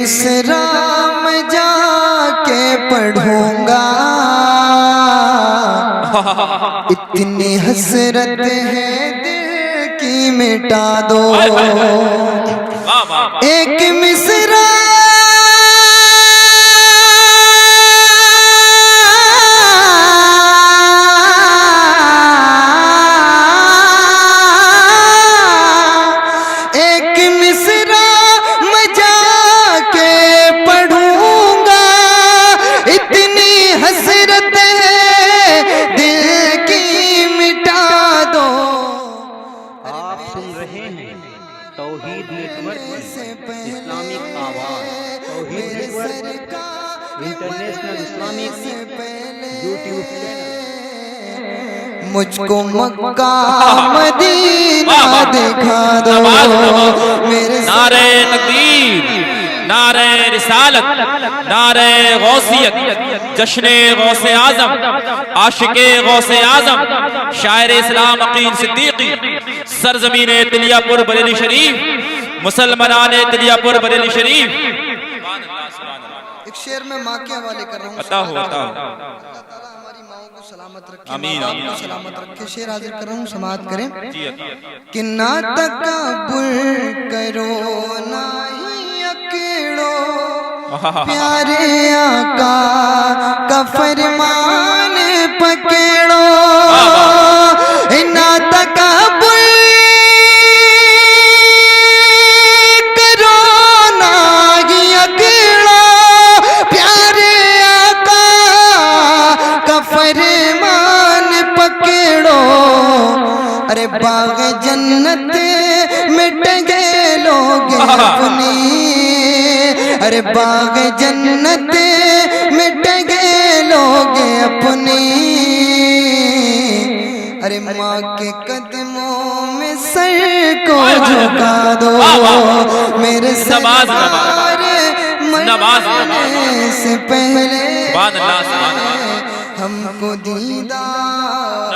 اسلام جا کے پڑھوں گا، اتنی حسرت ہے دل کی مٹا دو، ایک مصرع توحید نیٹورک اسلامک آواز، توحید network international Islamic YouTube channel. مجھ کو مکہ مدینہ دکھا دو، نعرہ تکبیر، نعرہ رسالت، نعرہ غوثیت، جشن غوث اعظم، عاشق غوث اعظم، شاعر اسلام عقیل صدیقی، سرزمین تلیہ پور بریلی شریف، مسلمانان تلیہ پور بریلی شریف۔ ایک شعر میں ماں کے حوالے کر رہا ہوں، عطا ہو عطا ہو، اللہ تعالیٰ ہماری ماں کو سلامت رکھے، آمین ماں کو سلامت رکھے۔ شعر حاضر کر رہا ہوں، سماعت کریں جی کہ نہ تکبر کرو نہ ہی اکڑو، پیارے آقا کا فرمان پکڑو، نہ تکبر کرو نہ ہی اکڑو، پیارے آقا کا فرمان پکڑو، ارے باغ جنت میں ٹنگے لوگ اپنی، ارے باغ جنت میں ٹنگے لوگ اپنی، ارے ماں کے قدموں میں سر کو جھکا دو، میرے سرکار مرنے سے پہلے ہم کو دیدار